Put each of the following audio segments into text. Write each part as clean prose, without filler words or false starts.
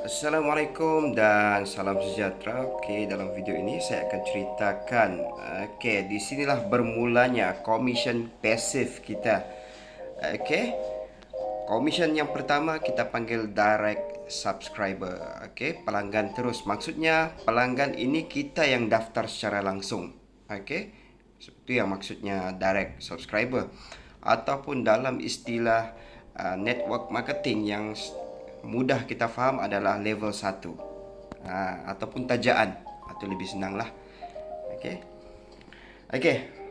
Assalamualaikum dan salam sejahtera. Dalam video ini saya akan ceritakan di sinilah bermulanya commission pasif kita. Commission yang pertama kita panggil direct subscriber. Pelanggan terus. Maksudnya pelanggan ini kita yang daftar secara langsung. Itu yang maksudnya direct subscriber. Ataupun dalam istilah network marketing yang mudah kita faham adalah level 1, ataupun tajaan, atau lebih senang lah.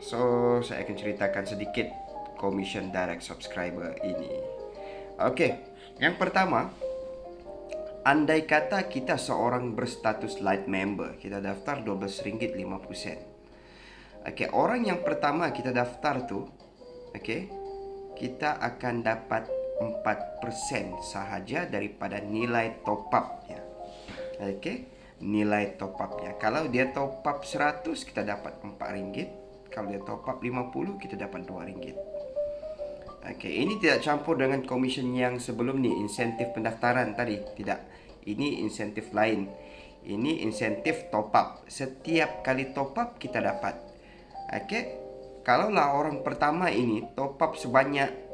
So saya akan ceritakan sedikit commission direct subscriber ini. Yang pertama, andai kata kita seorang berstatus light member, kita daftar RM12.50. Orang yang pertama kita daftar tu, kita akan dapat 4% sahaja daripada nilai top up-nya. Nilai top up-nya. Kalau dia top up 100, kita dapat RM4. Kalau dia top up 50, kita dapat RM2. Ini tidak campur dengan commission yang sebelum ni, insentif pendaftaran tadi. Tidak. Ini insentif lain. Ini insentif top up. Setiap kali top up kita dapat. Kalaulah orang pertama ini top up sebanyak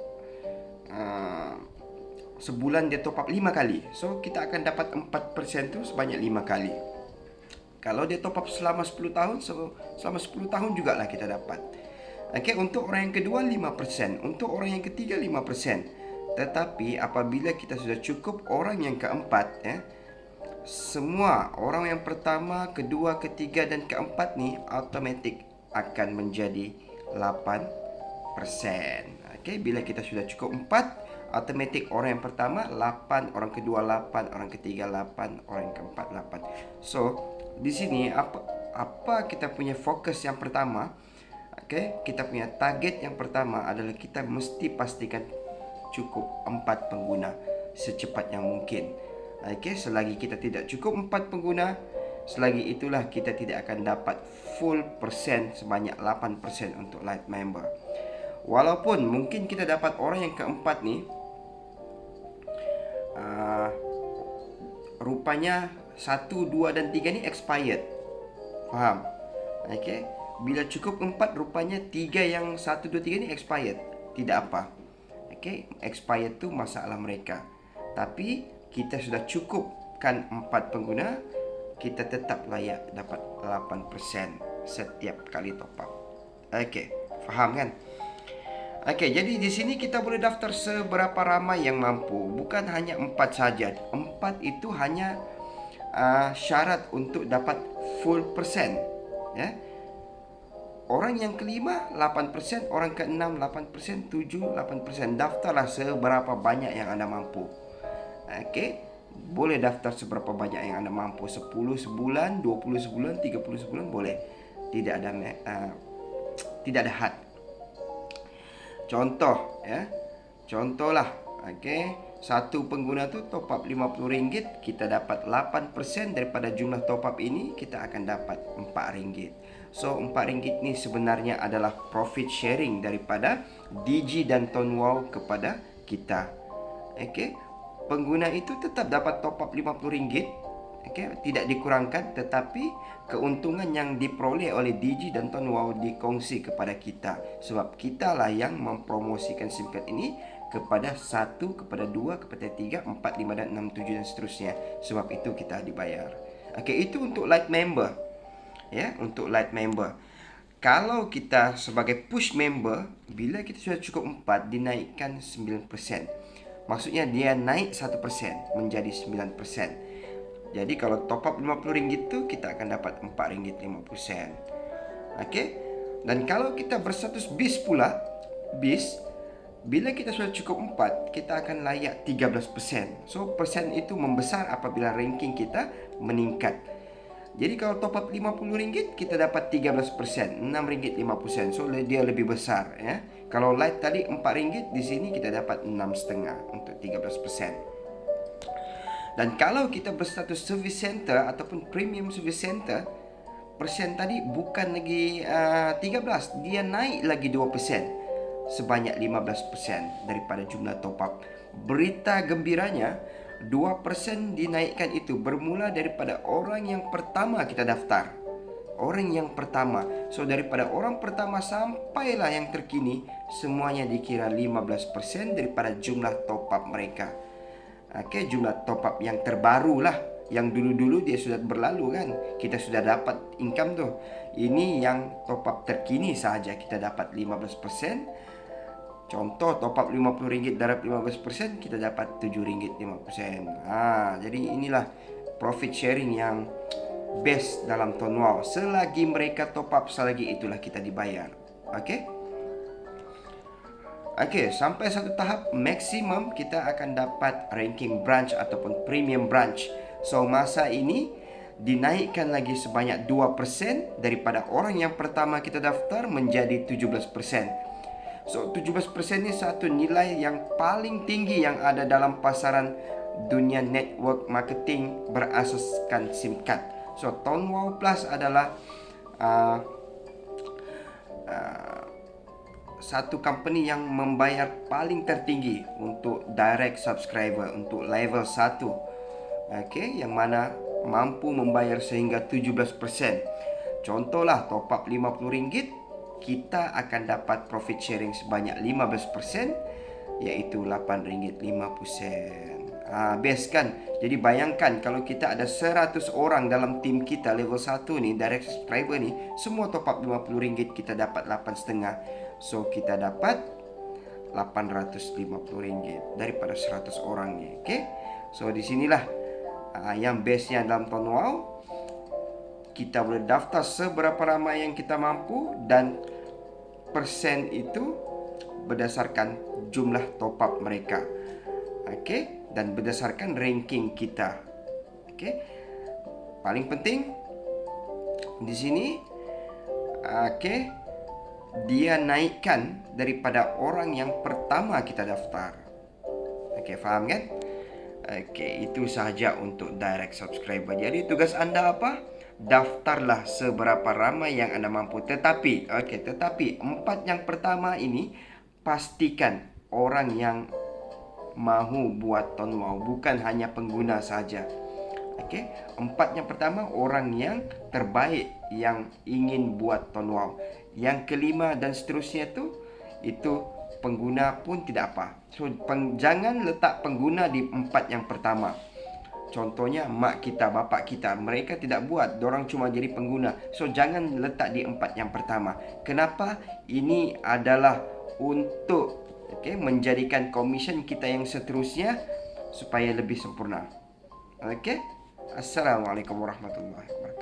sebulan dia top up 5 kali, so kita akan dapat 4% tu sebanyak 5 kali. Kalau dia top up selama 10 tahun, so selama 10 tahun jugalah kita dapat. Untuk orang yang kedua 5%, untuk orang yang ketiga 5%. Tetapi apabila kita sudah cukup orang yang keempat, semua orang yang pertama, kedua, ketiga dan keempat ni automatik akan menjadi 8%. Bila kita sudah cukup 4, automatik orang yang pertama 8, orang kedua 8, orang ketiga 8, orang yang keempat 8. So, di sini apa kita punya fokus yang pertama? Kita punya target yang pertama adalah kita mesti pastikan cukup 4 pengguna secepat yang mungkin. Selagi kita tidak cukup 4 pengguna, selagi itulah kita tidak akan dapat full persen sebanyak 8% untuk light member. Walaupun mungkin kita dapat orang yang keempat ni rupanya 1, 2 dan 3 ni expired. Faham? Bila cukup 4, rupanya 3 yang 1, 2, 3 ni expired. Tidak apa. Expired tu masalah mereka. Tapi kita sudah cukupkan 4 pengguna, kita tetap layak dapat 8% setiap kali top up. Faham kan? Jadi di sini kita boleh daftar seberapa ramai yang mampu. Bukan hanya 4 saja. 4 itu hanya syarat untuk dapat full persen. Orang yang kelima 8%, orang keenam 8%, 7 8%. Daftarlah seberapa banyak yang anda mampu. Boleh daftar seberapa banyak yang anda mampu. 10 sebulan, 20 sebulan, 30 sebulan boleh. Tidak ada had. Contohlah, satu pengguna tu top up RM50, kita dapat 8% daripada jumlah top up ini, kita akan dapat RM4. So RM4 ni sebenarnya adalah profit sharing daripada Digi dan Ton Wow kepada kita. Pengguna itu tetap dapat top up RM50, tidak dikurangkan, tetapi keuntungan yang diperoleh oleh Digi dan Ton Wow dikongsi kepada kita. Sebab kita lah yang mempromosikan SIM card ini kepada 1, kepada 2, kepada 3, 4, 5 dan 6, 7 dan seterusnya. Sebab itu kita dibayar. Itu untuk light member. Untuk light member. Kalau kita sebagai push member, bila kita sudah cukup 4, dinaikkan 9%. Maksudnya dia naik 1% menjadi 9%. Jadi kalau top up RM50 tu, kita akan dapat RM4.50. Dan kalau kita berstatus bis pula, bila kita sudah cukup 4, kita akan layak 13%. So persen itu membesar apabila ranking kita meningkat. Jadi kalau top up RM50, kita dapat 13%, RM6.50. So dia lebih besar. Kalau light tadi RM4, di sini kita dapat 6.5 untuk 13%. Dan kalau kita berstatus service center ataupun premium service center, persen tadi bukan lagi 13, dia naik lagi 2%, sebanyak 15% daripada jumlah top up. Berita gembiranya, 2% dinaikkan itu bermula daripada orang yang pertama kita daftar. Orang yang pertama. So daripada orang pertama sampailah yang terkini, semuanya dikira 15% daripada jumlah top up mereka. Okey, jumlah top up yang terbaru lah. Yang dulu-dulu dia sudah berlalu kan, kita sudah dapat income tu. Ini yang top up terkini sahaja kita dapat 15%. Contoh top up RM50 darab 15%, kita dapat RM7.5%. Jadi inilah profit sharing yang best dalam Ton Wow. Selagi mereka top up, selagi itulah kita dibayar. Okey, sampai satu tahap maksimum kita akan dapat ranking branch ataupun premium branch. So masa ini dinaikkan lagi sebanyak 2% daripada orang yang pertama kita daftar menjadi 17%. So 17% ni satu nilai yang paling tinggi yang ada dalam pasaran dunia network marketing berasaskan SIM card. So Ton Wow Plus adalah satu company yang membayar paling tertinggi untuk direct subscriber untuk level 1. Yang mana mampu membayar sehingga 17%. Contohlah top up RM50, kita akan dapat profit sharing sebanyak 15%, iaitu RM8.50. Best kan? Jadi bayangkan kalau kita ada 100 orang dalam tim kita level 1 ni, direct subscriber ni, semua top up RM50, kita dapat 8.5. So kita dapat RM850 daripada 100 orang ni. So di sinilah yang bestnya dalam Ton Wow. Kita boleh daftar seberapa ramai yang kita mampu, dan persen itu berdasarkan jumlah top up mereka. Dan berdasarkan ranking kita. Paling penting di sini, dia naikkan daripada orang yang pertama kita daftar. Faham kan? Itu sahaja untuk direct subscriber. Jadi tugas anda apa? Daftarlah seberapa ramai yang anda mampu. Tetapi 4 yang pertama ini, pastikan orang yang mahu buat Ton Wow, bukan hanya pengguna saja. 4 yang pertama orang yang terbaik yang ingin buat Ton Wow. Yang kelima dan seterusnya itu pengguna pun tidak apa. So jangan letak pengguna di 4 yang pertama. Contohnya mak kita, bapak kita, mereka tidak buat, dorang cuma jadi pengguna. So jangan letak di 4 yang pertama. Kenapa? Ini adalah untuk menjadikan komisen kita yang seterusnya supaya lebih sempurna. Assalamualaikum warahmatullahi wabarakatuh.